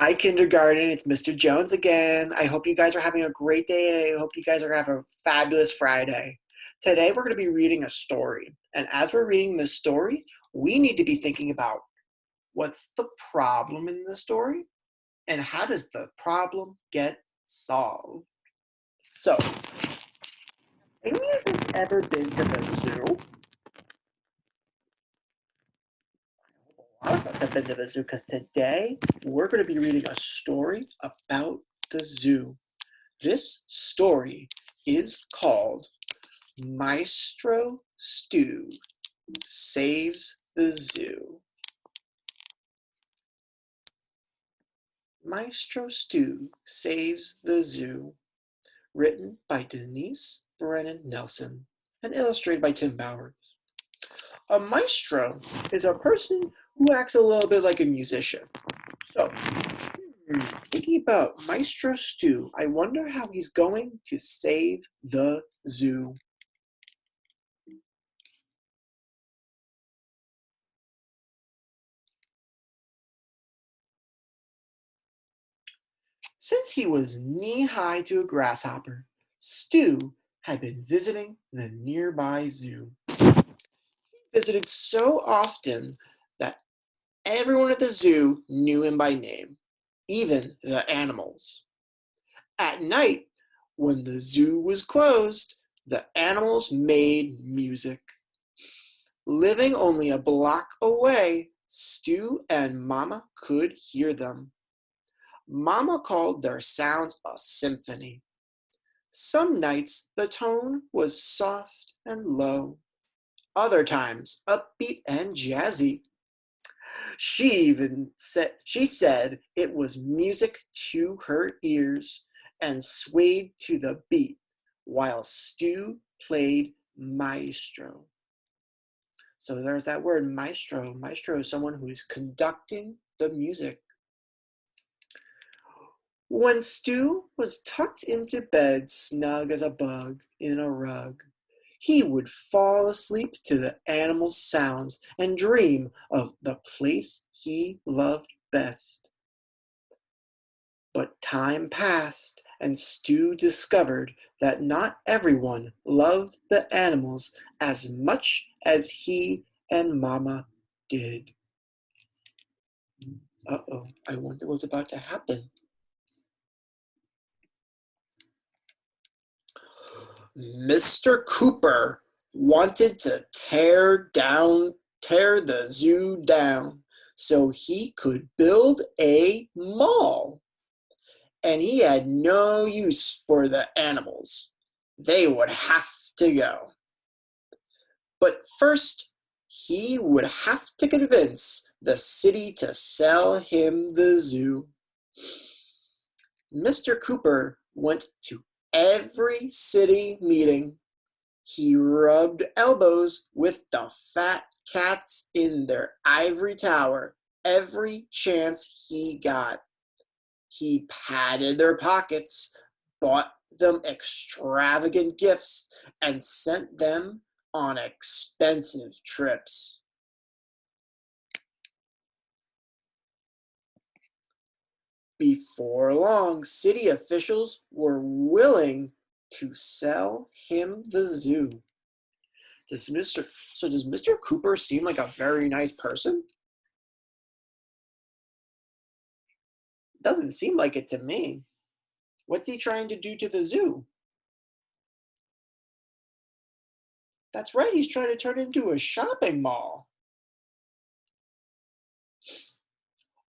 Hi, kindergarten. It's Mr. Jones again. I hope you guys are having a great day and I hope you guys are having a fabulous Friday. Today, we're going to be reading a story. And as we're reading this story, we need to be thinking about what's the problem in the story and how does the problem get solved. So, any of us ever been to the zoo? A lot of us have been to the zoo because today we're going to be reading a story about the zoo. This story is called Maestro Stew Saves the Zoo. Maestro Stew Saves the Zoo. Written by Denise Brennan Nelson and illustrated by Tim Bowers. A maestro is a person who acts a little bit like a musician. So, thinking about Maestro Stew, I wonder how he's going to save the zoo. Since he was knee-high to a grasshopper, Stu had been visiting the nearby zoo. He visited so often that everyone at the zoo knew him by name, even the animals. At night, when the zoo was closed, the animals made music. Living only a block away, Stu and Mama could hear them. Mama called their sounds a symphony. Some nights the tone was soft and low, other times upbeat and jazzy. She said it was music to her ears and swayed to the beat while Stu played maestro. So there's that word maestro. Maestro is someone who is conducting the music. When Stu was tucked into bed snug as a bug in a rug, he would fall asleep to the animals' sounds and dream of the place he loved best. But time passed, and Stu discovered that not everyone loved the animals as much as he and Mama did. Uh-oh, I wonder what's about to happen. Mr. Cooper wanted to tear the zoo down so he could build a mall. And he had no use for the animals. They would have to go. But first, he would have to convince the city to sell him the zoo. Mr. Cooper went to every city meeting. He rubbed elbows with the fat cats in their ivory tower every chance he got. He padded their pockets, bought them extravagant gifts, and sent them on expensive trips. Before long, city officials were willing to sell him the zoo. Does Mr. Cooper seem like a very nice person? Doesn't seem like it to me. What's he trying to do to the zoo? That's right, he's trying to turn it into a shopping mall.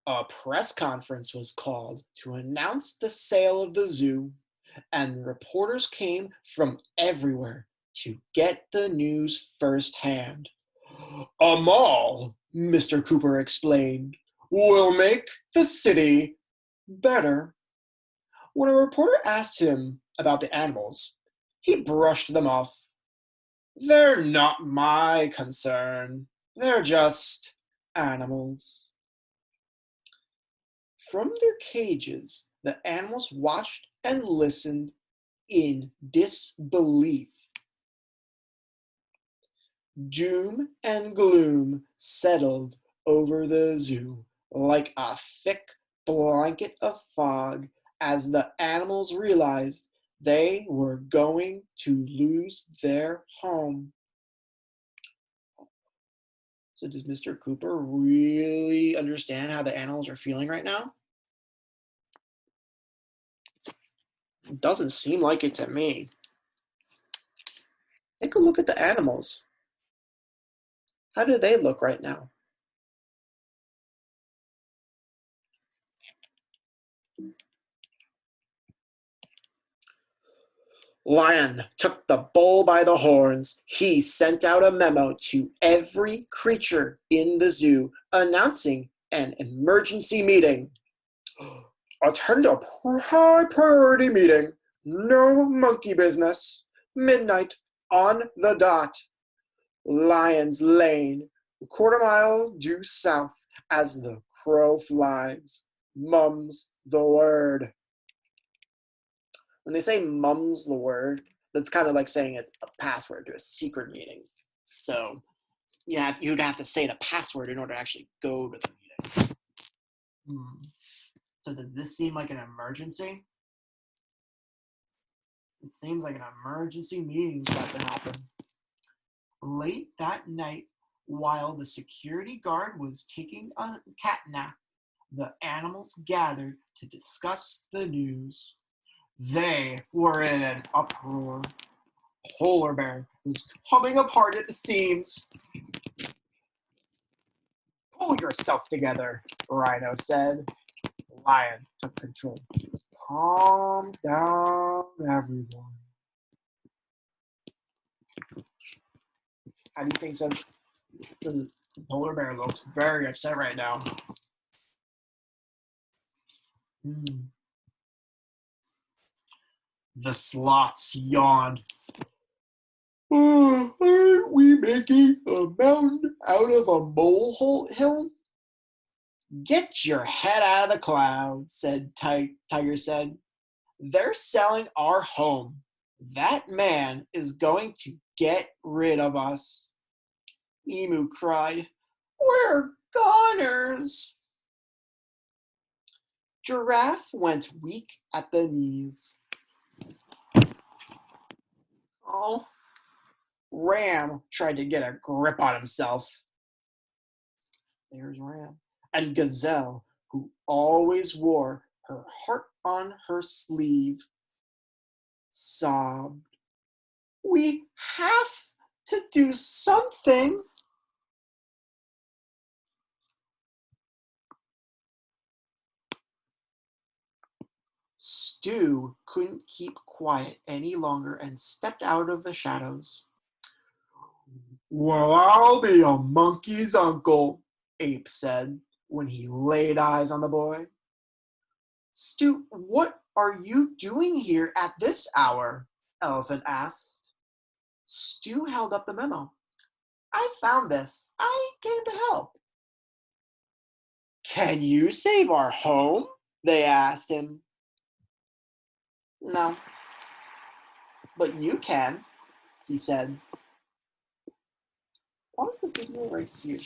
A press conference was called to announce the sale of the zoo, and reporters came from everywhere to get the news firsthand. A mall, Mr. Cooper explained, will make the city better. When a reporter asked him about the animals, he brushed them off. They're not my concern. They're just animals. From their cages, the animals watched and listened in disbelief. Doom and gloom settled over the zoo like a thick blanket of fog as the animals realized they were going to lose their home. So does Mr. Cooper really understand how the animals are feeling right now? It doesn't seem like it to me. Take a look at the animals. How do they look right now? Lion took the bull by the horns. He sent out a memo to every creature in the zoo announcing an emergency meeting. Attend a high priority meeting. No monkey business. Midnight on the dot. Lion's Lane, a quarter mile due south as the crow flies. Mum's the word. When they say mum's the word, that's kind of like saying it's a password to a secret meeting. So you'd have to say the password in order to actually go to the meeting. So does this seem like an emergency? It seems like an emergency meeting's about to happen. Late that night, while the security guard was taking a cat nap, the animals gathered to discuss the news. They were in an uproar. Polar Bear was coming apart at the seams. Pull yourself together, Rhino said. Lion took control. Calm down, everyone. How do you think so? The Polar Bear looks very upset right now. The sloths yawned. Oh, aren't we making a mountain out of a molehill hill? Get your head out of the clouds, said Tiger said. They're selling our home. That man is going to get rid of us. Emu cried. We're goners. Giraffe went weak at the knees. Oh, Ram tried to get a grip on himself. There's Ram. And Gazelle, who always wore her heart on her sleeve, sobbed. We have to do something. Stu couldn't keep quiet any longer and stepped out of the shadows. Well, I'll be a monkey's uncle, Ape said when he laid eyes on the boy. Stu, what are you doing here at this hour? Elephant asked. Stu held up the memo. I found this. I came to help. Can you save our home? They asked him. No, but you can, he said. Pause the video right here.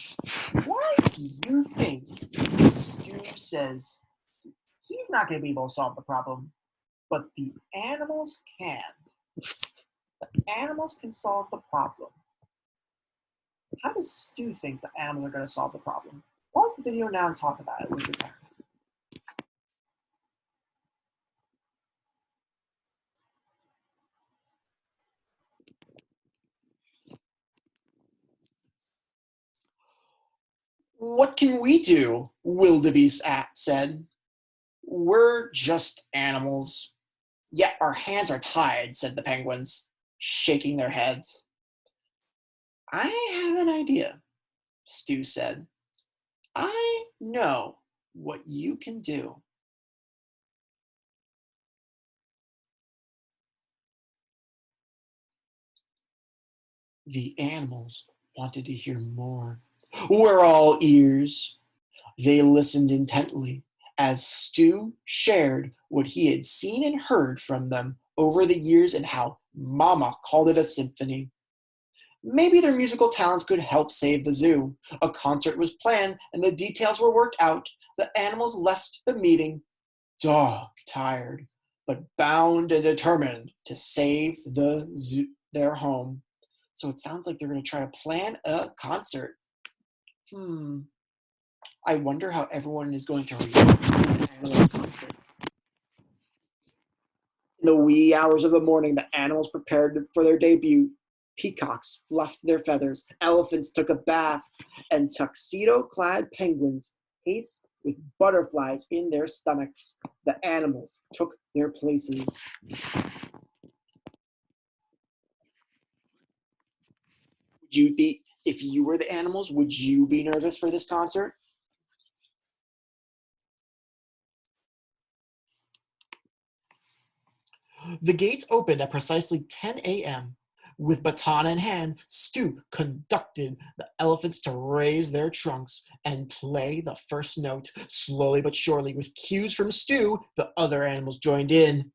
Why do you think Stu says he's not going to be able to solve the problem, but the animals can? The animals can solve the problem. How does Stu think the animals are going to solve the problem? Pause the video now and talk about it with your parents. What can we do? Wildebeest said. We're just animals. Yet our hands are tied, said the penguins, shaking their heads. I have an idea, Stu said. I know what you can do. The animals wanted to hear more. We're all ears. They listened intently as Stu shared what he had seen and heard from them over the years and how Mama called it a symphony. Maybe their musical talents could help save the zoo. A concert was planned and the details were worked out. The animals left the meeting, dog-tired, but bound and determined to save the zoo, their home. So it sounds like they're going to try to plan a concert. I wonder how everyone is going to react to the animal concert. In the wee hours of the morning, the animals prepared for their debut. Peacocks fluffed their feathers, elephants took a bath, and tuxedo-clad penguins paced with butterflies in their stomachs. The animals took their places. Would you be, if you were the animals, would you be nervous for this concert? The gates opened at precisely 10 a.m. With baton in hand, Stu conducted the elephants to raise their trunks and play the first note. Slowly but surely, with cues from Stu, the other animals joined in.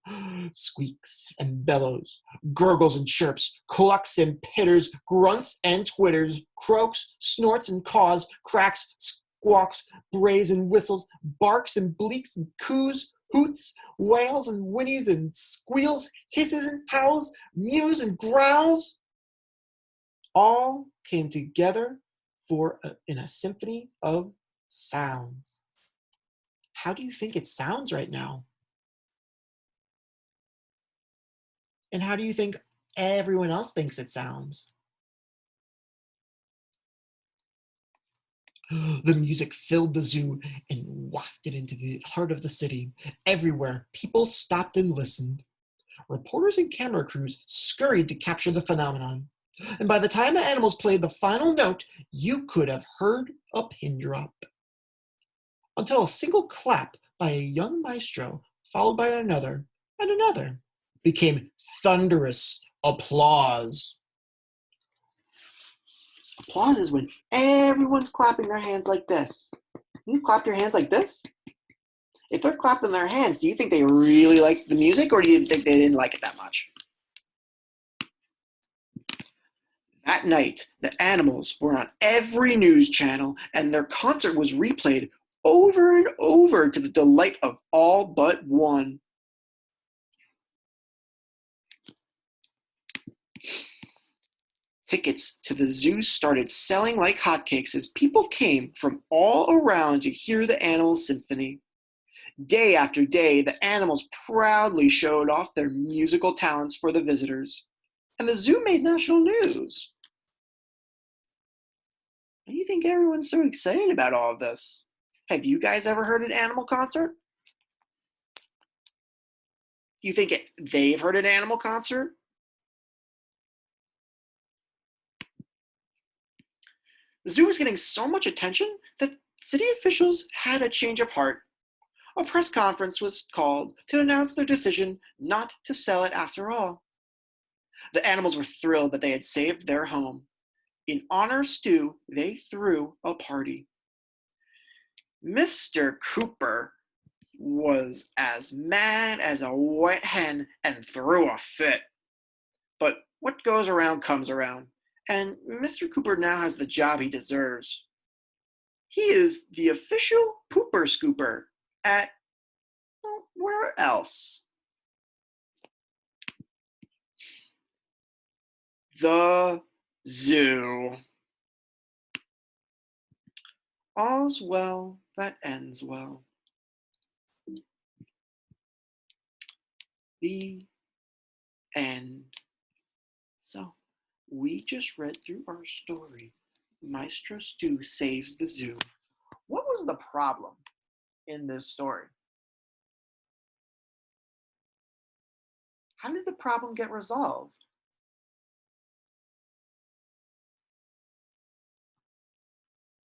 Squeaks and bellows, gurgles and chirps, clucks and pitters, grunts and twitters, croaks, snorts and caws, cracks, squawks, brays and whistles, barks and bleaks and coos, hoots, wails and whinnies and squeals, hisses and howls, mews and growls, all came together in a symphony of sounds. How do you think it sounds right now? And how do you think everyone else thinks it sounds? The music filled the zoo and wafted into the heart of the city. Everywhere, people stopped and listened. Reporters and camera crews scurried to capture the phenomenon. And by the time the animals played the final note, you could have heard a pin drop. Until a single clap by a young maestro, followed by another and another, became thunderous applause. Applause is when everyone's clapping their hands like this. You clap your hands like this? If they're clapping their hands, do you think they really like the music, or do you think they didn't like it that much? That night, the animals were on every news channel, and their concert was replayed over and over to the delight of all but one. Tickets to the zoo started selling like hotcakes as people came from all around to hear the animals' symphony. Day after day, the animals proudly showed off their musical talents for the visitors, and the zoo made national news. Why do you think everyone's so excited about all of this? Have you guys ever heard an animal concert? You think they've heard an animal concert? The zoo was getting so much attention that city officials had a change of heart. A press conference was called to announce their decision not to sell it after all. The animals were thrilled that they had saved their home. In honor of Stu, they threw a party. Mr. Cooper was as mad as a wet hen and threw a fit. But what goes around comes around, and Mr. Cooper now has the job he deserves. He is the official pooper scooper at, well, where else? The zoo. All's well that ends well. The end. So, we just read through our story. Maestro Stu saves the zoo. What was the problem in this story? How did the problem get resolved?